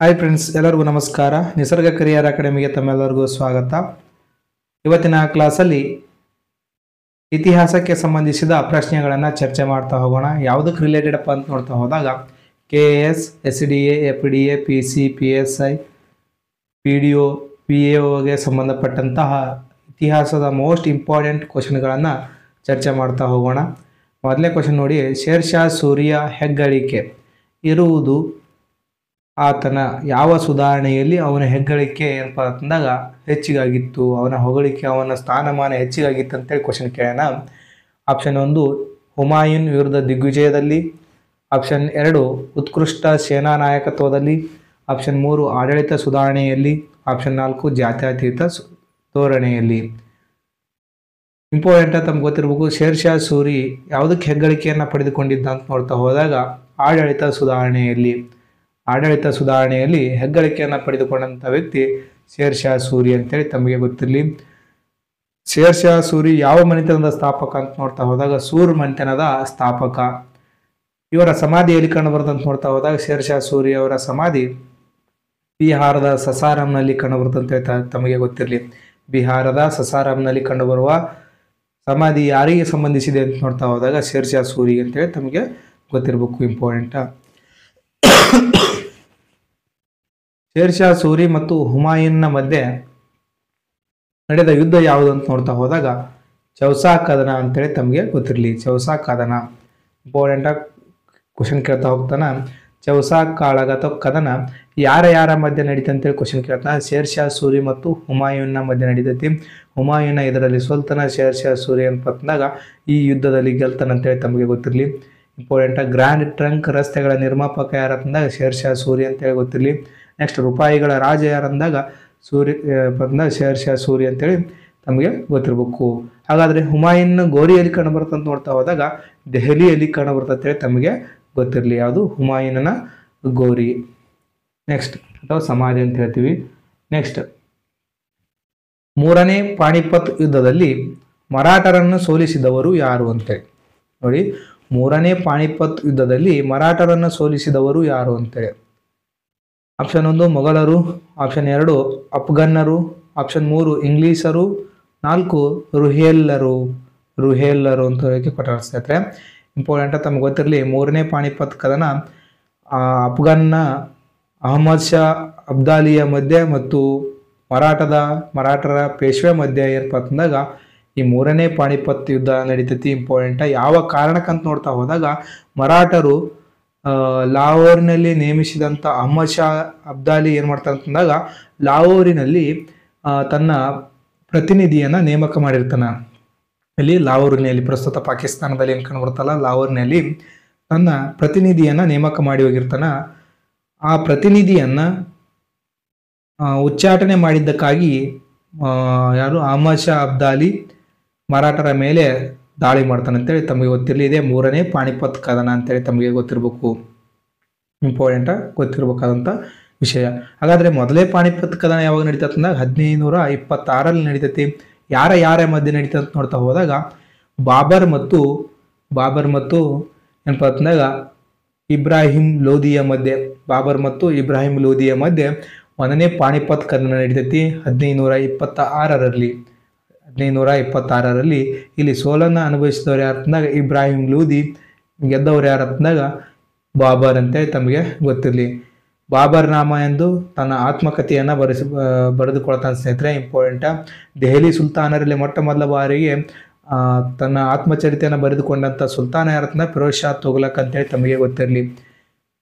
Hi friends, ಎಲ್ಲರಿಗೂ ನಮಸ್ಕಾರ. ನಿಸರ್ಗ ಕರಿಯರ್ ಅಕಾಡೆಮಿಗೆ ತಮ್ಮೆಲ್ಲರಿಗೂ ಸ್ವಾಗತ. ಇವತ್ತಿನ ಕ್ಲಾಸಲ್ಲಿ ಇತಿಹಾಸಕ್ಕೆ ಸಂಬಂಧಿಸಿದ ಪ್ರಶ್ನೆಗಳನ್ನು ಚರ್ಚೆ ಮಾಡ್ತಾ ಹೋಗೋಣ. ಯಾವುದಕ್ಕೆ ರಿಲೇಟೆಡ್ ಅಪ್ಪ ಅಂತ ನೋಡ್ತಾ ಹೋದಾಗ KS, SDA, FDA, PC, PSI, PDO, PAOಗೆ ಸಂಬಂಧಪಟ್ಟಂತಹ ಇತಿಹಾಸದ ಮೋಸ್ಟ್ ಇಂಪಾರ್ಟೆಂಟ್ ಕ್ವಶನ್ಗಳನ್ನು ಚರ್ಚೆ ಮಾಡ್ತಾ ಹೋಗೋಣ. ಮೊದಲನೇ ಕ್ವಶನ್ ನೋಡಿ, ಶೇರ್ ಶಾ ಸೂರಿಯ ಹೆಗ್ಗಳಿಕೆ ಇರುವುದು ಆತನ ಯಾವ ಸುಧಾರಣೆಯಲ್ಲಿ ಅವನ ಹೆಗ್ಗಳಿಕೆ ಏನಪ್ಪ ಅಂತಂದಾಗ ಹೆಚ್ಚಿಗಾಗಿತ್ತು, ಅವನ ಹೊಗಳಿಕೆ, ಅವನ ಸ್ಥಾನಮಾನ ಹೆಚ್ಚಿಗಾಗಿತ್ತು ಅಂತೇಳಿ ಕ್ವಶನ್ ಕೇಳೋಣ. ಆಪ್ಷನ್ 1 ಹುಮಾಯೂನ್ ವಿರುದ್ಧ ದಿಗ್ವಿಜಯದಲ್ಲಿ, ಆಪ್ಷನ್ 2 ಉತ್ಕೃಷ್ಟ ಸೇನಾ ನಾಯಕತ್ವದಲ್ಲಿ, ಆಪ್ಷನ್ 3 ಆಡಳಿತ ಸುಧಾರಣೆಯಲ್ಲಿ, ಆಪ್ಷನ್ 4 ಜಾತ್ಯತೀತ ಧೋರಣೆಯಲ್ಲಿ. ಇಂಪಾರ್ಟೆಂಟ್ ತಮ್ಗೆ ಗೊತ್ತಿರಬೇಕು. ಶೇರ್ ಶಾ ಸೂರಿ ಯಾವುದಕ್ಕೆ ಹೆಗ್ಗಳಿಕೆಯನ್ನು ಪಡೆದುಕೊಂಡಿದ್ದ ಅಂತ ನೋಡ್ತಾ ಹೋದಾಗ ಆಡಳಿತ ಸುಧಾರಣೆಯಲ್ಲಿ ಹೆಗ್ಗಳಿಕೆಯನ್ನು ಪಡೆದುಕೊಂಡಂಥ ವ್ಯಕ್ತಿ ಶೇರ್ ಶಾ ಸೂರಿ ಅಂತೇಳಿ ತಮಗೆ ಗೊತ್ತಿರಲಿ. ಶೇರ್ ಶಾ ಸೂರಿ ಯಾವ ಮನೆತನದ ಸ್ಥಾಪಕ ಅಂತ ನೋಡ್ತಾ ಹೋದಾಗ ಸೂರ್ ಮನೆತನದ ಸ್ಥಾಪಕ. ಇವರ ಸಮಾಧಿ ಎಲ್ಲಿ ಕಂಡು ಬರುತ್ತೆ ಅಂತ ನೋಡ್ತಾ ಹೋದಾಗ ಶೇರ್ ಶಾ ಸೂರಿ ಅವರ ಸಮಾಧಿ ಬಿಹಾರದ ಸಸಾರಾಂನಲ್ಲಿ ಕಂಡು ಬರುತ್ತೆ ಅಂತ ತಮಗೆ ಗೊತ್ತಿರಲಿ. ಬಿಹಾರದ ಸಸಾರಾಂನಲ್ಲಿ ಕಂಡುಬರುವ ಸಮಾಧಿ ಯಾರಿಗೆ ಸಂಬಂಧಿಸಿದೆ ಅಂತ ನೋಡ್ತಾ ಹೋದಾಗ ಶೇರ್ ಶಾ ಸೂರಿ ಅಂತೇಳಿ ತಮಗೆ ಗೊತ್ತಿರಬೇಕು. ಇಂಪಾರ್ಟೆಂಟ್. ಶೇರ್ ಶಾ ಸೂರಿ ಮತ್ತು ಹುಮಾಯೂನ್ನ ಮಧ್ಯೆ ನಡೆದ ಯುದ್ಧ ಯಾವುದು ಅಂತ ನೋಡ್ತಾ ಹೋದಾಗ ಚೌಸಾ ಕದನ ಅಂತೇಳಿ ತಮಗೆ ಗೊತ್ತಿರಲಿ. ಚೌಸಾ ಕದನ ಇಂಪಾರ್ಟೆಂಟ್ ಕ್ವಶನ್ ಕೇಳ್ತಾ ಹೋಗ್ತಾನ. ಚೌಸಾ ಕಾಳಗ ಅಥವಾ ಕದನ ಯಾರ ಮಧ್ಯೆ ನಡೀತೆ ಅಂತೇಳಿ ಕ್ವಶನ್ ಕೇಳ್ತಾನ. ಶೇರ್ ಶಾ ಸೂರಿ ಮತ್ತು ಹುಮಾಯೂನ್ನ ಮಧ್ಯೆ ನಡೀತೈತಿ. ಹುಮಾಯೂನ ಇದರಲ್ಲಿ ಸೋಲ್ತಾನ. ಶೇರ್ ಶಾ ಸೂರಿ ಅಂತಂದಾಗ ಈ ಯುದ್ಧದಲ್ಲಿ ಗೆಲ್ತಾನ ಅಂತೇಳಿ ತಮಗೆ ಗೊತ್ತಿರಲಿ. ಇಂಪಾರ್ಟೆಂಟ್. ಗ್ರ್ಯಾಂಡ್ ಟ್ರಂಕ್ ರಸ್ತೆಗಳ ನಿರ್ಮಾಪಕ ಯಾರಂದಾಗ ಶೇರ್ ಶಾ ಸೂರಿ ಅಂತೇಳಿ ಗೊತ್ತಿರಲಿ. ನೆಕ್ಸ್ಟ್ ರೂಪಾಯಿಗಳ ರಾಜ ಯಾರಂದಾಗ ಶೇರ್ ಶಾ ಸೂರಿ ಅಂತೇಳಿ ತಮಗೆ ಗೊತ್ತಿರಬೇಕು. ಹಾಗಾದರೆ ಹುಮಾಯೂನ್ ಗೋರಿಯಲ್ಲಿ ಕಂಡು ಬರುತ್ತೆ ಅಂತ ನೋಡ್ತಾ ಹೋದಾಗ ದೆಹಲಿಯಲ್ಲಿ ಕಂಡು ಬರುತ್ತೆ ಅಂತೇಳಿ ತಮಗೆ ಗೊತ್ತಿರಲಿ. ಯಾವುದು? ಹುಮಾಯೂನನ ಗೋರಿ. ನೆಕ್ಸ್ಟ್ ಅಥವಾ ಸಮಾಧಿ ಅಂತ ಹೇಳ್ತೀವಿ. ನೆಕ್ಸ್ಟ್, ಮೂರನೇ ಪಾಣಿಪತ್ ಯುದ್ಧದಲ್ಲಿ ಮರಾಠರನ್ನು ಸೋಲಿಸಿದವರು ಯಾರು ಅಂತೇಳಿ ನೋಡಿ. ಮೂರನೇ ಪಾಣಿಪತ್ ಯುದ್ಧದಲ್ಲಿ ಮರಾಠರನ್ನು ಸೋಲಿಸಿದವರು ಯಾರು ಅಂತೇಳಿ. ಆಪ್ಷನ್ 1 ಮೊಘಲರು, ಆಪ್ಷನ್ 2 ಅಫ್ಘನ್ನರು, ಆಪ್ಷನ್ 3 ಇಂಗ್ಲೀಷರು, 4 ರುಹೇಲ್ಲರು ಅಂತ ಹೇಳಕ್ಕೆ ಕೊಟ್ಟಿರ್ತಾರೆ. ಇಂಪಾರ್ಟೆಂಟ್ ತಮ್ಗೆ ಗೊತ್ತಿರಲಿ. ಮೂರನೇ ಪಾಣಿಪತ್ ಕದನ ಅಫ್ಘನ್ನ ಅಹಮದ್ ಶಾ ಅಬ್ದಾಲಿಯ ಮಧ್ಯೆ ಮತ್ತು ಮರಾಠರ ಪೇಶ್ವೆ ಮಧ್ಯೆ ಏನಪ್ಪ ಅಂತಂದಾಗ ಈ ಮೂರನೇ ಪಾಣಿಪತ್ ಯುದ್ಧ ನಡೀತೈತಿ. ಇಂಪಾರ್ಟೆಂಟ್. ಯಾವ ಕಾರಣಕ್ಕಂತ ನೋಡ್ತಾ ಹೋದಾಗ ಮರಾಠರು ಲಾಹೋರಿನಲ್ಲಿ ನೇಮಿಸಿದಂಥ ಅಹಮದ್ ಶಾ ಅಬ್ದಾಲಿ ಏನು ಮಾಡ್ತಾರೆ ಅಂತಂದಾಗ ಲಾಹೋರಿನಲ್ಲಿ ತನ್ನ ಪ್ರತಿನಿಧಿಯನ್ನು ನೇಮಕ ಮಾಡಿರ್ತಾನೆ. ಇಲ್ಲಿ ಲಾಹೋರಿನಲ್ಲಿ, ಪ್ರಸ್ತುತ ಪಾಕಿಸ್ತಾನದಲ್ಲಿ ಏನು ಕಂಡುಬರುತ್ತಲ್ಲ, ಲಾಹೋರಿನಲ್ಲಿ ತನ್ನ ಪ್ರತಿನಿಧಿಯನ್ನು ನೇಮಕ ಮಾಡಿ ಹೋಗಿರ್ತಾನೆ. ಆ ಪ್ರತಿನಿಧಿಯನ್ನು ಉಚ್ಚಾಟನೆ ಮಾಡಿದ್ದಕ್ಕಾಗಿ ಯಾರು ಅಹಮದ್ ಶಾ ಅಬ್ದಾಲಿ ಮರಾಠರ ಮೇಲೆ ದಾಳಿ ಮಾಡ್ತಾನೆ ಅಂತೇಳಿ ತಮಗೆ ಗೊತ್ತಿರಲಿ. ಇದೇ ಮೂರನೇ ಪಾಣಿಪತ್ ಕದನ ಅಂತೇಳಿ ತಮಗೆ ಗೊತ್ತಿರಬೇಕು. ಇಂಪಾರ್ಟೆಂಟ್ ಗೊತ್ತಿರಬೇಕಾದಂಥ ವಿಷಯ. ಹಾಗಾದರೆ ಮೊದಲೇ ಪಾಣಿಪತ್ ಕದನ ಯಾವಾಗ ನಡೀತದೆ ಅಂದಾಗ 1526ರಲ್ಲಿ ನಡೀತೈತಿ. ಯಾರ ಮಧ್ಯೆ ನಡೀತದೆ ಅಂತ ನೋಡ್ತಾ ಹೋದಾಗ ಬಾಬರ್ ಮತ್ತು ಏನಪ್ಪ ಅಂತಂದಾಗ ಇಬ್ರಾಹಿಂ ಲೋಧಿಯ ಮಧ್ಯೆ, ಬಾಬರ್ ಮತ್ತು ಇಬ್ರಾಹಿಂ ಲೋಧಿಯ ಮಧ್ಯೆ ಒಂದನೇ ಪಾಣಿಪತ್ ಕದನ ನಡೀತೈತಿ 1526ರಲ್ಲಿ. ಇಲ್ಲಿ ಸೋಲನ್ನು ಅನುಭವಿಸಿದವರು ಯಾರಂದಾಗ ಇಬ್ರಾಹಿಂ ಲೋಧಿ, ಗೆದ್ದವರು ಯಾರಂದಾಗ ಬಾಬರ್ ಅಂತೇಳಿ ತಮಗೆ ಗೊತ್ತಿರಲಿ. ಬಾಬರ್ ನಾಮ ಎಂದು ತನ್ನ ಆತ್ಮಕಥೆಯನ್ನು ಬರೆದುಕೊಳ್ತಾನೆ ಸ್ನೇಹಿತರೆ. ಇಂಪಾರ್ಟೆಂಟ್. ದೆಹಲಿ ಸುಲ್ತಾನರಲ್ಲಿ ಮೊಟ್ಟ ಮೊದಲ ಬಾರಿಗೆ ತನ್ನ ಆತ್ಮಚರಿತೆಯನ್ನು ಬರೆದುಕೊಂಡಂಥ ಸುಲ್ತಾನ ಯಾರತ್ನ ಫಿರೋಜ್ ಶಾ ತುಘಲಕ್ ಅಂತೇಳಿ ತಮಗೆ ಗೊತ್ತಿರಲಿ.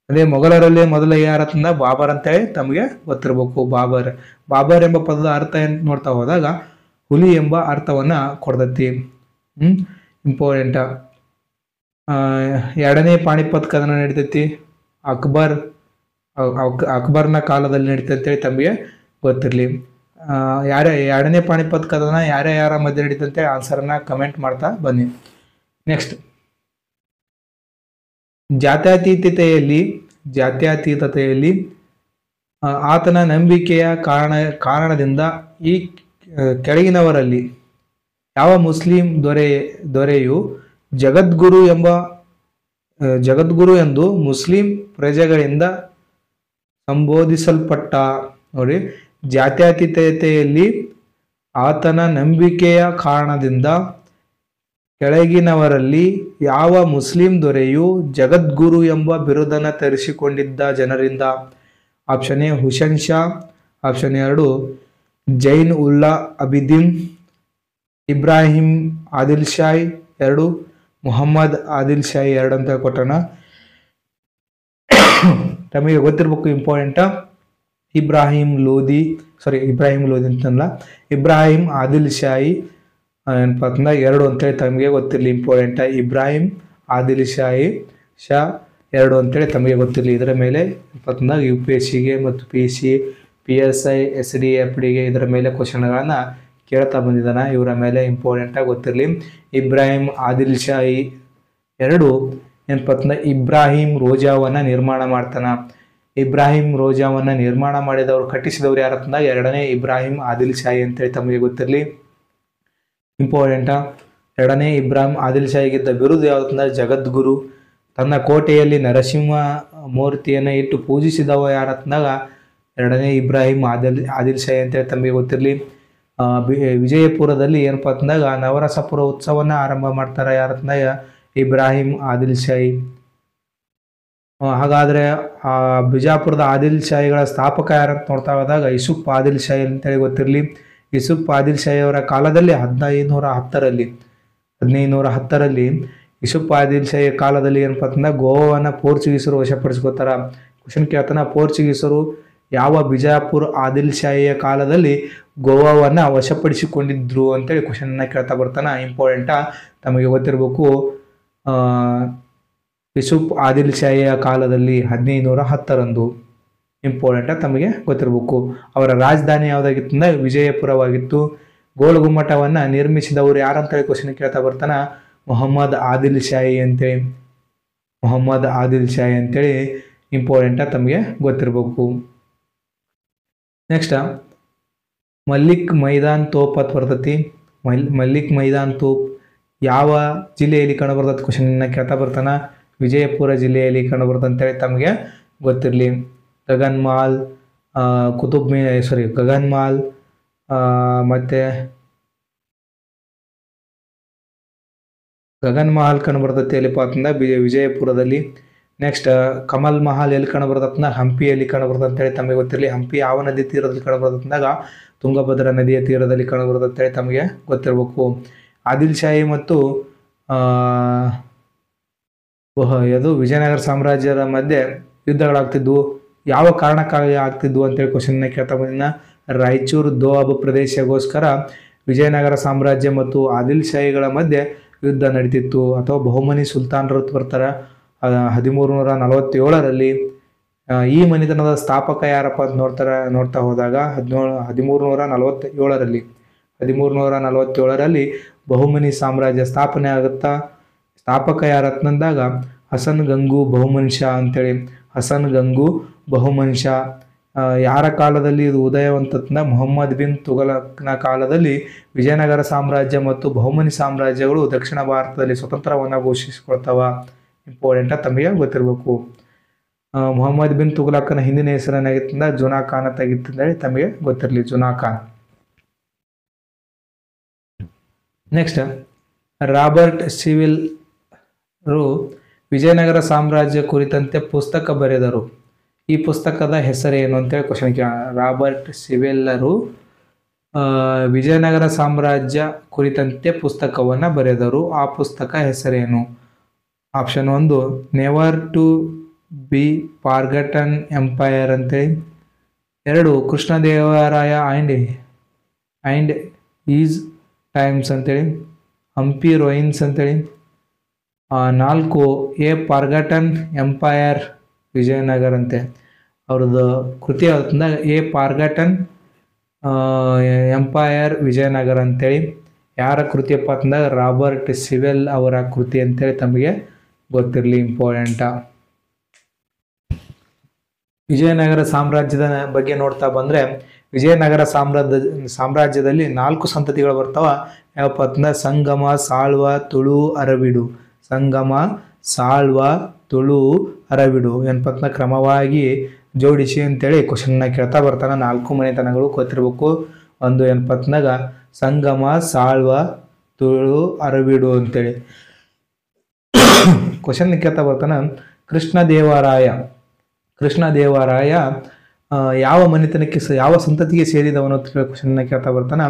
ಅದೇ ಮೊಘಲರಲ್ಲಿ ಮೊದಲ ಯಾರತ್ನ ಬಾಬರ್ ಅಂತೇಳಿ ತಮಗೆ ಗೊತ್ತಿರಬೇಕು. ಬಾಬರ್ ಎಂಬ ಪದದ ಅರ್ಥ ಏನು ನೋಡ್ತಾ ಹೋದಾಗ ಹುಲಿ ಎಂಬ ಅರ್ಥವನ್ನು ಕೊಡ್ತೈತಿ. ಇಂಪಾರ್ಟೆಂಟ್. ಎರಡನೇ ಪಾಣಿಪತ್ ಕದನ ನಡೀತೈತಿ ಅಕ್ಬರ್ನ ಕಾಲದಲ್ಲಿ ನಡೀತೈತೆ ಅಂತೇಳಿ ತಮಗೆ ಗೊತ್ತಿರಲಿ. ಎರಡನೇ ಪಾಣಿಪತ್ ಕದನ ಯಾರ ಮಧ್ಯೆ ನಡೀತಂತೆ ಆನ್ಸರನ್ನ ಕಮೆಂಟ್ ಮಾಡ್ತಾ ಬನ್ನಿ. ನೆಕ್ಸ್ಟ್, ಜಾತ್ಯತೀತತೆಯಲ್ಲಿ ಆತನ ನಂಬಿಕೆಯ ಕಾರಣದಿಂದ ಈ ಕೆಳಗಿನವರಲ್ಲಿ ಯಾವ ಮುಸ್ಲಿಂ ದೊರೆಯು ಜಗದ್ಗುರು ಎಂದು ಮುಸ್ಲಿಂ ಪ್ರಜೆಗಳಿಂದ ಸಂಬೋಧಿಸಲ್ಪಟ್ಟ. ನೋಡಿ, ಜಾತ್ಯತೀತತೆಯಲ್ಲಿ ಆತನ ನಂಬಿಕೆಯ ಕಾರಣದಿಂದ ಕೆಳಗಿನವರಲ್ಲಿ ಯಾವ ಮುಸ್ಲಿಂ ದೊರೆಯು ಜಗದ್ಗುರು ಎಂಬ ಬಿರುದನ್ನು ತರಿಸಿಕೊಂಡಿದ್ದ ಜನರಿಂದ. Option A Hussain Shah, option 2 Zain Ulla Abidin, Ibrahim Adil Shahi 2, Mohammed Adil Shahi 2 ಅಂತ ಕೊಟ್ಟಣ. ನಮಗೆ ಗೊತ್ತಿರಬೇಕು ಇಂಪಾರ್ಟೆಂಟ್, ಇಬ್ರಾಹಿಂ ಲೋಧಿ ಅಂತಲ್ಲ, ಇಬ್ರಾಹಿಂ ಆದಿಲ್ ಶಾಹಿ ಏನಪ್ಪ ಅಂತಂದ್ರೆ 2 ಅಂತೇಳಿ ತಮಗೆ ಗೊತ್ತಿರಲಿ. ಇಂಪಾರ್ಟೆಂಟ್, ಇಬ್ರಾಹಿಂ ಆದಿಲ್ ಶಾಹಿ ಶಾ 2 ಅಂತೇಳಿ ತಮಗೆ ಗೊತ್ತಿರಲಿ. ಇದರ ಮೇಲೆ ಏನಪ್ಪ UPSCಗೆ ಮತ್ತು PC, PSI, SDFDಗೆ ಇದರ ಮೇಲೆ ಕ್ವಶನ್ಗಳನ್ನು ಕೇಳ್ತಾ ಬಂದಿದ್ದಾನೆ. ಇವರ ಮೇಲೆ ಇಂಪಾರ್ಟೆಂಟಾಗಿ ಗೊತ್ತಿರಲಿ. ಇಬ್ರಾಹಿಂ ಆದಿಲ್ ಶಾಹಿ 2 ಏನಪ್ಪ ಅಂತಂದ್ರೆ ಇಬ್ರಾಹಿಂ ರೋಜಾವನ್ನು ನಿರ್ಮಾಣ ಮಾಡ್ತಾನೆ. ಇಬ್ರಾಹಿಂ ರೋಜಾವನ್ನು ನಿರ್ಮಾಣ ಮಾಡಿದವರು, ಕಟ್ಟಿಸಿದವರು ಯಾರತ್ತಂದಾಗ 2ನೇ ಇಬ್ರಾಹಿಂ ಆದಿಲ್ ಶಾಹಿ ಅಂತೇಳಿ ತಮಗೆ ಗೊತ್ತಿರಲಿ. ಇಂಪಾರ್ಟೆಂಟಾ, 2ನೇ ಇಬ್ರಾಹಿಂ ಆದಿಲ್ ಶಾಹಿಗಿದ್ದ ಬಿರುದು ಯಾವತ್ತಂದ್ರೆ ಜಗದ್ಗುರು. ತನ್ನ ಕೋಟೆಯಲ್ಲಿ ನರಸಿಂಹ ಮೂರ್ತಿಯನ್ನು ಇಟ್ಟು ಪೂಜಿಸಿದವ ಯಾರತ್ತಂದಾಗ 2ನೇ ಇಬ್ರಾಹಿಂ ಆದಿಲ್ ಶಾಹಿ ಅಂತೇಳಿ ತಮಗೆ ಗೊತ್ತಿರಲಿ. ವಿಜಯಪುರದಲ್ಲಿ ಏನಪ್ಪ ಅಂತಂದಾಗ ನವರಸಪುರ ಉತ್ಸವನ ಆರಂಭ ಮಾಡ್ತಾರೆ ಯಾರತ್ತಂದಾಗ ಇಬ್ರಾಹಿಂ ಆದಿಲ್ ಶಾಹಿ. ಹಾಗಾದರೆ ಬಿಜಾಪುರದ ಆದಿಲ್ ಶಾಹಿಗಳ ಸ್ಥಾಪಕ ಯಾರಂತ ನೋಡ್ತಾ ಹೋದಾಗ ಯೂಸುಫ್ ಆದಿಲ್ ಶಾಹಿ ಅಂತೇಳಿ ಗೊತ್ತಿರಲಿ. ಯೂಸುಫ್ ಆದಿಲ್ ಶಾಹಿ ಅವರ ಕಾಲದಲ್ಲಿ 1510ರಲ್ಲಿ ಯೂಸುಫ್ ಆದಿಲ್ ಶಾಹಿ ಕಾಲದಲ್ಲಿ ಏನಪ್ಪ ಅಂತಂದ್ರೆ ಗೋವಾವನ್ನು ಪೋರ್ಚುಗೀಸರು ವಶಪಡಿಸ್ಕೋತಾರ. ಕ್ವಶನ್ ಕೇಳ್ತಾನೆ, ಪೋರ್ಚುಗೀಸರು ಯಾವ ಬಿಜಾಪುರ ಆದಿಲ್ ಶಾಹಿಯ ಕಾಲದಲ್ಲಿ ಗೋವಾವನ್ನು ವಶಪಡಿಸಿಕೊಂಡಿದ್ರು ಅಂತೇಳಿ ಕ್ವಶನ್ನ ಕೇಳ್ತಾ ಬರ್ತಾನೆ. ಇಂಪಾರ್ಟೆಂಟಾ, ತಮಗೆ ಗೊತ್ತಿರಬೇಕು, ಯೂಸುಫ್ ಆದಿಲ್ ಶಾಹಿಯ ಕಾಲದಲ್ಲಿ 1510ರಂದು. ಇಂಪಾರ್ಟೆಂಟ್, ತಮಗೆ ಗೊತ್ತಿರಬೇಕು. ಅವರ ರಾಜಧಾನಿ ಯಾವುದಾಗಿತ್ತು ಅಂದರೆ ವಿಜಯಪುರವಾಗಿತ್ತು. ಗೋಳಗುಮ್ಮಟವನ್ನು ನಿರ್ಮಿಸಿದವರು ಯಾರಂತೇಳಿ ಕ್ವಶನ್ ಕೇಳ್ತಾ ಬರ್ತಾನೆ, ಮೊಹಮ್ಮದ್ ಆದಿಲ್ ಶಾಹಿ ಅಂತೇಳಿ ಇಂಪಾರ್ಟೆಂಟ್, ತಮಗೆ ಗೊತ್ತಿರಬೇಕು. ನೆಕ್ಸ್ಟ್ ಮಲ್ಲಿಕ್ ಮೈದಾನ್ ತೋಪ್ ಅಂತ ಬರ್ತೈತಿ. ಮಲ್ಲಿಕ್ ಮೈದಾನ್ ತೋಪ್ ಯಾವ ಜಿಲ್ಲೆಯಲ್ಲಿ ಕಂಡುಬರ್ತದೆ ಕ್ವಶನ್ನ ಕೇಳ್ತಾ ಬರ್ತಾನೆ, ವಿಜಯಪುರ ಜಿಲ್ಲೆಯಲ್ಲಿ ಕಂಡುಬರ್ತದೆ ಅಂತೇಳಿ ತಮಗೆ ಗೊತ್ತಿರಲಿ. ಗಗನ್ಮಾಲ್ ಮತ್ತು ಗಗನ್ಮಹಲ್ ಕಂಡುಬರ್ತೈತಿ ಎಲ್ಲಿಪ್ಪ ಅಂತಂದ್ರೆ ವಿಜಯಪುರದಲ್ಲಿ. ನೆಕ್ಸ್ಟ್ ಕಮಲ್ ಮಹಲ್ ಎಲ್ಲಿ ಕಂಡುಬರ್ತಂದ ಹಂಪಿಯಲ್ಲಿ ಕಂಡುಬರ್ತದೆ ಅಂತೇಳಿ ತಮಗೆ ಗೊತ್ತಿರಲಿ. ಹಂಪಿ ಯಾವ ನದಿ ತೀರದಲ್ಲಿ ಕಂಡುಬರ್ತಂದಾಗ ತುಂಗಭದ್ರಾ ನದಿಯ ತೀರದಲ್ಲಿ ಕಂಡುಬರ್ತದೆ ಅಂತೇಳಿ ತಮಗೆ ಗೊತ್ತಿರಬೇಕು. ಆದಿಲ್ ಶಾಹಿ ಮತ್ತು ವಿಜಯನಗರ ಸಾಮ್ರಾಜ್ಯದ ಮಧ್ಯೆ ಯುದ್ಧಗಳಾಗ್ತಿದ್ವು. ಯಾವ ಕಾರಣಕ್ಕಾಗಿ ಆಗ್ತಿದ್ವು ಅಂತೇಳಿ ಕ್ವಶನ್ನ ಕೇಳ್ತಾ ಬಂದಿನ. ರಾಯಚೂರು ದೋಅಬ್ ಪ್ರದೇಶಗೋಸ್ಕರ ವಿಜಯನಗರ ಸಾಮ್ರಾಜ್ಯ ಮತ್ತು ಆದಿಲ್ ಶಾಹಿಗಳ ಮಧ್ಯೆ ಯುದ್ಧ ನಡೀತಿತ್ತು. ಅಥವಾ ಬಹುಮನಿ ಸುಲ್ತಾನರು ಬರ್ತಾರೆ 1347ರಲ್ಲಿ. ಈ ಮನೆತನದ ಸ್ಥಾಪಕ ಯಾರಪ್ಪ ಅಂತ ನೋಡ್ತಾ ಹೋದಾಗ 1347ರಲ್ಲಿ ಬಹುಮನಿ ಸಾಮ್ರಾಜ್ಯ ಸ್ಥಾಪನೆ ಆಗುತ್ತಾ. ಸ್ಥಾಪಕ ಯಾರತ್ನಂದಾಗ ಹಸನ್ ಗಂಗು ಬಹುಮನಿ ಶಾ ಅಂತೇಳಿ. ಹಸನ್ ಗಂಗು ಬಹುಮನಿ ಶಾ ಯಾರ ಕಾಲದಲ್ಲಿ ಇದು ಉದಯವಂತಂದ ಮೊಹಮ್ಮದ್ ಬಿನ್ ತುಘಲಕ್ನ ಕಾಲದಲ್ಲಿ ವಿಜಯನಗರ ಸಾಮ್ರಾಜ್ಯ ಮತ್ತು ಬಹುಮನಿ ಸಾಮ್ರಾಜ್ಯಗಳು ದಕ್ಷಿಣ ಭಾರತದಲ್ಲಿ ಸ್ವತಂತ್ರವನ್ನು ಘೋಷಿಸಿಕೊಳ್ತಾವ. ಇಂಪಾರ್ಟೆಂಟ್, ತಮಗೆ ಗೊತ್ತಿರಬೇಕು. ಮೊಹಮ್ಮದ್ ಬಿನ್ ತುಘಲಕ್ನ ಹಿಂದಿನ ಹೆಸರೇನಾಗಿತ್ತಂದ ಜುನಾ ಖಾನ್ ಅಂತ ಆಗಿತ್ತಂದೇಳಿ ತಮಗೆ ಗೊತ್ತಿರಲಿ, ಜುನಾ ಖಾನ್. ನೆಕ್ಸ್ಟ್ ರಾಬರ್ಟ್ ಸಿವಿಲ್ರು ವಿಜಯನಗರ ಸಾಮ್ರಾಜ್ಯ ಕುರಿತಂತೆ ಪುಸ್ತಕ ಬರೆದರು. ಈ ಪುಸ್ತಕದ ಹೆಸರೇನು ಅಂತೇಳಿ ಕ್ವಶನ್ ಕೇಳೋಣ. ರಾಬರ್ಟ್ ಸಿವಿಲ್ಲರು ವಿಜಯನಗರ ಸಾಮ್ರಾಜ್ಯ ಕುರಿತಂತೆ ಪುಸ್ತಕವನ್ನು ಬರೆದರು. ಆ ಪುಸ್ತಕ ಹೆಸರೇನು? Option 1 never to be forgotten empire ಅಂತೇಳಿ. 2 ಕೃಷ್ಣದೇವರಾಯ ಆ್ಯಂಡ್ ಈಸ್ ಟೈಮ್ಸ್ ಅಂತೇಳಿ. ಹಂಪಿ ರೋಯಿನ್ಸ್ ಅಂತೇಳಿ. 4 ಎ ಫಾರ್ಗಟನ್ ಎಂಪೈರ್ ವಿಜಯನಗರ ಅಂತೆ. ಅವ್ರದ್ದು ಕೃತಿ ಯಾವತ್ತಂದ ಎ ಫಾರ್ಗಟನ್ ಎಂಪೈರ್ ವಿಜಯನಗರ ಅಂತೇಳಿ. ಯಾರ ಕೃತಿಯಪ್ಪ ಅಂತಂದಾಗ ರಾಬರ್ಟ್ ಸಿವೆಲ್ ಅವರ ಕೃತಿ ಅಂತೇಳಿ ತಮಗೆ ಗೊತ್ತಿರಲಿ, ಇಂಪಾರ್ಟೆಂಟ. ವಿಜಯನಗರ ಸಾಮ್ರಾಜ್ಯದ ಬಗ್ಗೆ ನೋಡ್ತಾ ಬಂದರೆ ವಿಜಯನಗರ ಸಾಮ್ರಾಜ್ಯದಲ್ಲಿ 4 ಸಂತತಿಗಳು ಬರ್ತಾವ. ಯಾವಪ್ಪ ಅಂತಂದ್ರೆ ಸಂಗಮ, ಸಾಳ್ವ, ತುಳು, ಅರವಿಡು. ಸಂಗಮ, ಸಾಳ್ವ, ತುಳು, ಅರವಿಡು ಏನಪ್ಪ ಅಂತಂದ್ರೆ ಕ್ರಮವಾಗಿ ಜೋಡಿಸಿ ಅಂತೇಳಿ ಕ್ವಶನ್ನ ಕೇಳ್ತಾ ಬರ್ತಾನೆ. 4 ಮನೆತನಗಳು ಗೊತ್ತಿರ್ಬೇಕು. ಒಂದು ಏನಪ್ಪತ್ನಾಗ ಸಂಗಮ, ಸಾಳ್ವ, ತುಳು, ಅರವಿಡು ಅಂತೇಳಿ ಕ್ವಶನ್ ಕೇಳ್ತಾ ಬರ್ತಾನೆ. ಕೃಷ್ಣ ದೇವರಾಯ ಯಾವ ಮನೆತನಕ್ಕೆ ಯಾವ ಸಂತತಿಗೆ ಸೇರಿದವನು ಅಂತ ಕ್ವಶನ್ನ ಕೇಳ್ತಾ ಬರ್ತಾನೆ.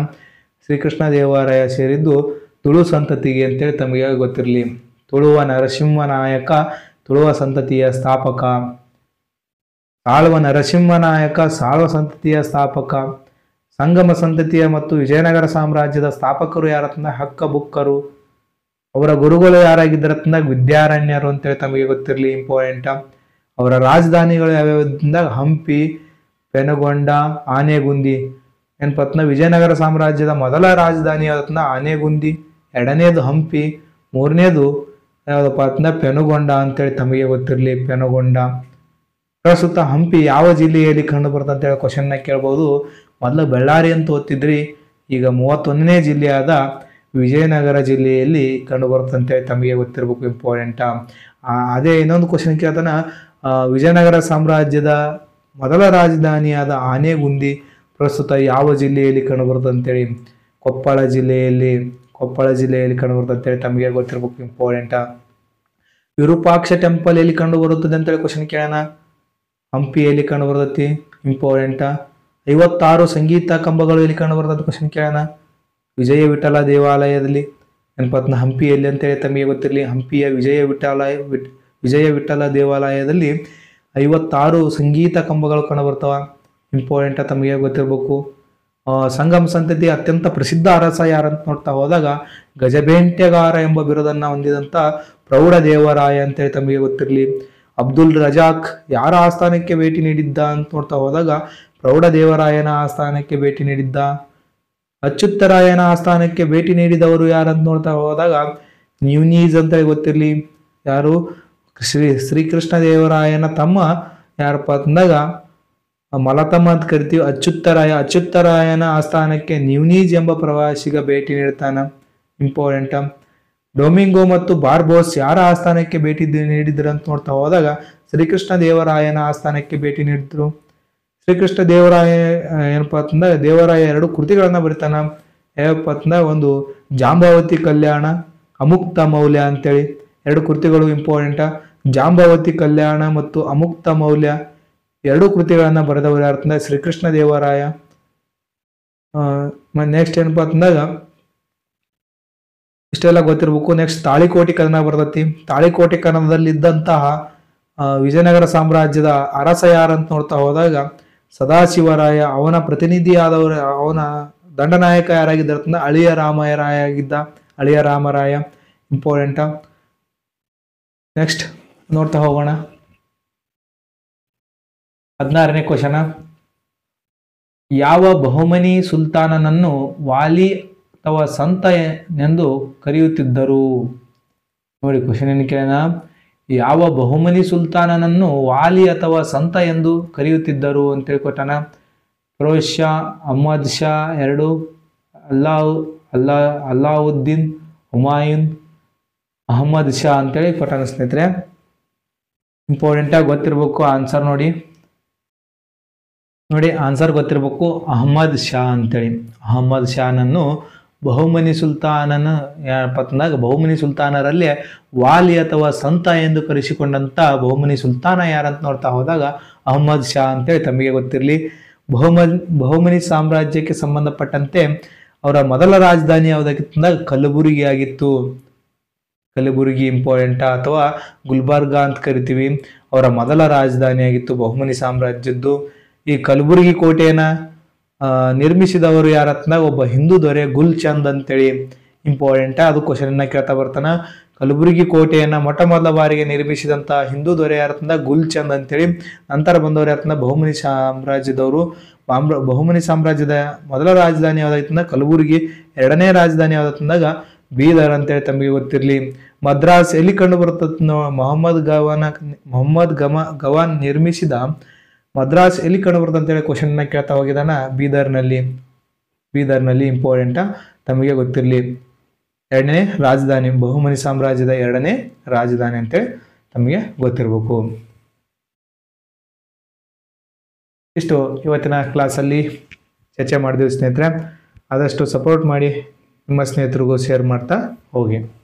ಶ್ರೀಕೃಷ್ಣ ದೇವರಾಯ ಸೇರಿದ್ದು ತುಳು ಸಂತತಿಗೆ ಅಂತೇಳಿ ತಮಗೆ ಗೊತ್ತಿರಲಿ. ತುಳುವ ನರಸಿಂಹನಾಯಕ ತುಳುವ ಸಂತತಿಯ ಸ್ಥಾಪಕ. ಸಾಳ್ವ ನರಸಿಂಹನಾಯಕ ಸಾಳ್ವ ಸಂತತಿಯ ಸ್ಥಾಪಕ. ಸಂಗಮ ಸಂತತಿಯ ಮತ್ತು ವಿಜಯನಗರ ಸಾಮ್ರಾಜ್ಯದ ಸ್ಥಾಪಕರು ಯಾರತ್ನ ಹಕ್ಕ ಬುಕ್ಕರು. ಅವರ ಗುರುಗಳು ಯಾರಾಗಿದ್ದರತ್ನ ವಿದ್ಯಾರಣ್ಯರು ಅಂತೇಳಿ ತಮಗೆ ಗೊತ್ತಿರಲಿ, ಇಂಪಾರ್ಟೆಂಟ್. ಅವರ ರಾಜಧಾನಿಗಳು ಯಾವ್ಯಾವ ಹಂಪಿ, ಪೆನುಗೊಂಡ, ಆನೆಗುಂದಿ. ಏನಪ್ಪತ್ನ ವಿಜಯನಗರ ಸಾಮ್ರಾಜ್ಯದ ಮೊದಲ ರಾಜಧಾನಿ ಯಾವತ್ನ ಆನೆಗುಂದಿ, ಎರಡನೇದು ಹಂಪಿ, ಮೂರನೇದು ಯಾವ್ದಪ್ಪ ಅತ್ನ ಪೆನುಗೊಂಡ ಅಂತೇಳಿ ತಮಗೆ ಗೊತ್ತಿರಲಿ, ಪೆನುಗೊಂಡ. ಪ್ರಸ್ತುತ ಹಂಪಿ ಯಾವ ಜಿಲ್ಲೆಯಲ್ಲಿ ಕಂಡು ಬರ್ತದೆ ಅಂತೇಳಿ ಕ್ವಶನ್ನ ಕೇಳ್ಬೋದು. ಮೊದಲು ಬಳ್ಳಾರಿ ಅಂತ ಓದ್ತಿದ್ರಿ, ಈಗ 31ನೇ ಜಿಲ್ಲೆಯಾದ ವಿಜಯನಗರ ಜಿಲ್ಲೆಯಲ್ಲಿ ಕಂಡು ಬರುತ್ತೆ ಅಂತೇಳಿ ತಮಗೆ ಗೊತ್ತಿರಬೇಕು, ಇಂಪಾರ್ಟೆಂಟ್. ಅದೇ ಇನ್ನೊಂದು ಕ್ವಶನ್ ಕೇಳ್ತಾನ, ವಿಜಯನಗರ ಸಾಮ್ರಾಜ್ಯದ ಮೊದಲ ರಾಜಧಾನಿಯಾದ ಆನೆಗುಂದಿ ಪ್ರಸ್ತುತ ಯಾವ ಜಿಲ್ಲೆಯಲ್ಲಿ ಕಂಡು ಬರುತ್ತೆ ಅಂತೇಳಿ ಕೊಪ್ಪಳ ಜಿಲ್ಲೆಯಲ್ಲಿ ಕಂಡು ಬರುತ್ತೆ ಅಂತೇಳಿ ತಮಗೆ ಗೊತ್ತಿರಬೇಕು, ಇಂಪಾರ್ಟೆಂಟ್. ವಿರೂಪಾಕ್ಷ ಟೆಂಪಲ್ ಎಲ್ಲಿ ಕಂಡು ಬರುತ್ತದೆ ಅಂತೇಳಿ ಕ್ವಶನ್ ಕೇಳೋಣ. ಹಂಪಿಯಲ್ಲಿ ಕಂಡು ಬರ್ತೈತಿ, ಇಂಪಾರ್ಟೆಂಟ್. 56 ಸಂಗೀತ ಕಂಬಗಳು ಎಲ್ಲಿ ಕಂಡು ಬರ್ತದೆ ಕ್ವಶನ್ ಕೇಳೋಣ. ವಿಜಯ ವಿಠಲ ದೇವಾಲಯದಲ್ಲಿ. ಏನಪ್ಪತ್ನ ಹಂಪಿಯಲ್ಲಿ ಅಂತೇಳಿ ತಮಗೆ ಗೊತ್ತಿರಲಿ. ಹಂಪಿಯ ವಿಜಯ ವಿಠಲ ದೇವಾಲಯದಲ್ಲಿ 56 ಸಂಗೀತ ಕಂಬಗಳು ಕಂಡು ಬರ್ತಾವ, ಇಂಪಾರ್ಟೆಂಟ್, ತಮಗೆ ಗೊತ್ತಿರಬೇಕು. ಸಂಗಮ ಸಂತತಿ ಅತ್ಯಂತ ಪ್ರಸಿದ್ಧ ಅರಸ ಯಾರಂತ ನೋಡ್ತಾ ಹೋದಾಗ ಗಜಬೇಂಟೆಗಾರ ಎಂಬ ಬಿರುದನ್ನು ಹೊಂದಿದಂಥ ಪ್ರೌಢ ದೇವರಾಯ ಅಂತೇಳಿ ತಮಗೆ ಗೊತ್ತಿರಲಿ. ಅಬ್ದುಲ್ ರಜಾಕ್ ಯಾರ ಆಸ್ಥಾನಕ್ಕೆ ಭೇಟಿ ನೀಡಿದ್ದ ಅಂತ ನೋಡ್ತಾ ಹೋದಾಗ ಪ್ರೌಢ ದೇವರಾಯನ ಆಸ್ಥಾನಕ್ಕೆ ಭೇಟಿ ನೀಡಿದ್ದ. ಅಚ್ಯುತರಾಯನ ಆಸ್ಥಾನಕ್ಕೆ ಭೇಟಿ ನೀಡಿದವರು ಯಾರಂತ ನೋಡ್ತಾ ಹೋದಾಗ ನ್ಯೂನೀಸ್ ಅಂತೇಳಿ ಗೊತ್ತಿರಲಿ. ಯಾರು? ಶ್ರೀಕೃಷ್ಣ ದೇವರಾಯನ ತಮ್ಮ ಯಾರಪ್ಪ ಅಂದಾಗ ಮಲತಮ್ಮ ಅಂತ ಕರಿತೀವಿ. ಅಚ್ಯುತರಾಯನ ಆಸ್ಥಾನಕ್ಕೆ ನ್ಯೂನೀಸ್ ಎಂಬ ಪ್ರವಾಸಿಗ ಭೇಟಿ ನೀಡ್ತಾನ, ಇಂಪಾರ್ಟೆಂಟ್. ಡೊಮಿಂಗೋ ಮತ್ತು ಬಾರ್ಬೋಸ್ ಯಾರ ಆಸ್ಥಾನಕ್ಕೆ ಭೇಟಿ ನೀಡಿದ್ರು ಅಂತ ನೋಡ್ತಾ ಹೋದಾಗ ಶ್ರೀಕೃಷ್ಣ ದೇವರಾಯನ ಆಸ್ಥಾನಕ್ಕೆ ಭೇಟಿ ನೀಡಿದ್ರು. ಶ್ರೀಕೃಷ್ಣ ದೇವರಾಯ ಏನಪ್ಪಾ ಅಂತಂದಾಗ ದೇವರಾಯ 2 ಕೃತಿಗಳನ್ನ ಬರಿತಾನ. ಏನಪ್ಪ ಅಂತಂದಾಗ ಒಂದು ಜಾಂಬಾವತಿ ಕಲ್ಯಾಣ, ಅಮುಕ್ತ ಮೌಲ್ಯ ಅಂತೇಳಿ 2 ಕೃತಿಗಳು, ಇಂಪಾರ್ಟೆಂಟ್. ಜಾಂಬಾವತಿ ಕಲ್ಯಾಣ ಮತ್ತು ಅಮುಕ್ತ ಮೌಲ್ಯ 2 ಕೃತಿಗಳನ್ನ ಬರೆದವರು ಯಾರ್ತಂದ ಶ್ರೀಕೃಷ್ಣ ದೇವರಾಯ. ನೆಕ್ಸ್ಟ್ ಏನಪ್ಪಾ ಅಂತಂದಾಗ ಇಷ್ಟೆಲ್ಲ ಗೊತ್ತಿರ್ಬೇಕು. ನೆಕ್ಸ್ಟ್ ತಾಳಿಕೋಟಿ ಕದನ ಬರ್ತೈತಿ. ತಾಳಿಕೋಟಿ ಕದನದಲ್ಲಿದ್ದಂತಹ ವಿಜಯನಗರ ಸಾಮ್ರಾಜ್ಯದ ಅರಸ ಯಾರಂತ ನೋಡ್ತಾ ಹೋದಾಗ ಸದಾಶಿವರಾಯ. ಅವನ ಪ್ರತಿನಿಧಿಯಾದವರು, ಅವನ ದಂಡನಾಯಕ ಯಾರಾಗಿದ್ದ ಅಳಿಯ ರಾಮರಾಯ, ಇಂಪಾರ್ಟೆಂಟ್. ನೆಕ್ಸ್ಟ್ ನೋಡ್ತಾ ಹೋಗೋಣ. 16ನೇ ಕ್ವಶನ. ಯಾವ ಬಹುಮನಿ ಸುಲ್ತಾನನನ್ನು ವಾಲಿ ಅಥವಾ ಸಂತ ಎಂದು ಕರೆಯುತ್ತಿದ್ದರು? ನೋಡಿ ಕ್ವಶನ್ ಏನು ಕೇಳೋಣ. ಯಾವ ಬಹುಮನಿ ಸುಲ್ತಾನನನ್ನು ವಾಲಿ ಅಥವಾ ಸಂತ ಎಂದು ಕರೆಯುತ್ತಿದ್ದರು ಅಂತೇಳಿ ಕೊಟ್ಟಾನ. ಫಿರೋಜ್ ಶಾ, ಅಹ್ಮದ್ ಶಾ 2, ಅಲ್ಲಾವುದ್ದೀನ್, ಹುಮಾಯೂನ್, ಅಹ್ಮದ್ ಶಾ ಅಂತೇಳಿ ಕೊಟ್ಟಾನ ಸ್ನೇಹಿತರೆ. ಇಂಪಾರ್ಟೆಂಟಾಗಿ ಗೊತ್ತಿರಬೇಕು ಆನ್ಸರ್. ನೋಡಿ ಆನ್ಸರ್ ಗೊತ್ತಿರಬೇಕು, ಅಹ್ಮದ್ ಶಾ ಅಂತೇಳಿ. ಅಹ್ಮದ್ ಶಾನನ್ನು ಬಹುಮನಿ ಸುಲ್ತಾನನ ಏನಪ್ಪಂದಾಗ ಬಹುಮನಿ ಸುಲ್ತಾನರಲ್ಲಿ ವಾಲಿ ಅಥವಾ ಸಂತ ಎಂದು ಕರೆಸಿಕೊಂಡಂತ ಬಹುಮನಿ ಸುಲ್ತಾನ ಯಾರಂತ ನೋಡ್ತಾ ಹೋದಾಗ ಅಹ್ಮದ್ ಶಾ ಅಂತೇಳಿ ತಮಗೆ ಗೊತ್ತಿರಲಿ. ಬಹುಮನಿ ಸಾಮ್ರಾಜ್ಯಕ್ಕೆ ಸಂಬಂಧಪಟ್ಟಂತೆ ಅವರ ಮೊದಲ ರಾಜಧಾನಿ ಯಾವುದಾಗಿತ್ತಂದಾಗ ಕಲಬುರಗಿ ಆಗಿತ್ತು. ಕಲಬುರಗಿ ಇಂಪಾರ್ಟೆಂಟ್, ಅಥವಾ ಗುಲ್ಬರ್ಗ ಅಂತ ಕರಿತೀವಿ. ಅವರ ಮೊದಲ ರಾಜಧಾನಿ ಆಗಿತ್ತು ಬಹುಮನಿ ಸಾಮ್ರಾಜ್ಯದ್ದು. ಈ ಕಲಬುರಗಿ ಕೋಟೆಯನ್ನ ನಿರ್ಮಿಸಿದವರು ಯಾರತ್ನಾಗ ಒಬ್ಬ ಹಿಂದೂ ದೊರೆ ಗುಲ್ಚಂದ್ ಅಂತೇಳಿ, ಇಂಪಾರ್ಟೆಂಟ್. ಅದು ಕ್ವಶನ್ ಕೇಳ್ತಾ ಬರ್ತಾನ. ಕಲಬುರಗಿ ಕೋಟೆಯನ್ನ ಮೊಟ್ಟ ಮೊದಲ ಬಾರಿಗೆ ನಿರ್ಮಿಸಿದಂತ ಹಿಂದೂ ದೊರೆ ಯಾರತ್ನ ಗುಲ್ಚಂದ್ ಅಂತೇಳಿ. ನಂತರ ಬಂದವರು ಯಾರತ್ನ ಬಹುಮನಿ ಸಾಮ್ರಾಜ್ಯದವರು. ಬಹುಮನಿ ಸಾಮ್ರಾಜ್ಯದ ಮೊದಲ ರಾಜಧಾನಿ ಯಾವ್ದಾಯ್ತಂದ ಕಲಬುರಗಿ, ಎರಡನೇ ರಾಜಧಾನಿ ಯಾವ್ದಾಯ್ತಂದಾಗ ಬೀದರ್ ಅಂತೇಳಿ ತಮಗೆ ಗೊತ್ತಿರಲಿ. ಮದ್ರಾಸ್ ಎಲ್ಲಿ ಕಂಡು ಬರ್ತದ? ಮೊಹಮ್ಮದ್ ಗವಾನ್ ನಿರ್ಮಿಸಿದ ಮದ್ರಾಸ್ ಎಲ್ಲಿ ಕಂಡು ಬರ್ತದೆ ಅಂತೇಳಿ ಕ್ವಶನ್ ಕೇಳ್ತಾ ಹೋಗಿದಾನ. ಬೀದರ್ನಲ್ಲಿ ಇಂಪಾರ್ಟೆಂಟ್, ತಮಗೆ ಗೊತ್ತಿರಲಿ. ಎರಡನೇ ರಾಜಧಾನಿ, ಬಹುಮನಿ ಸಾಮ್ರಾಜ್ಯದ ಎರಡನೇ ರಾಜಧಾನಿ ಅಂತೇಳಿ ತಮಗೆ ಗೊತ್ತಿರಬೇಕು. ಇಷ್ಟು ಇವತ್ತಿನ ಕ್ಲಾಸಲ್ಲಿ ಚರ್ಚೆ ಮಾಡಿದ್ವಿ ಸ್ನೇಹಿತರೆ. ಆದಷ್ಟು ಸಪೋರ್ಟ್ ಮಾಡಿ, ನಿಮ್ಮ ಸ್ನೇಹಿತರಿಗೂ ಶೇರ್ ಮಾಡ್ತಾ ಹೋಗಿ.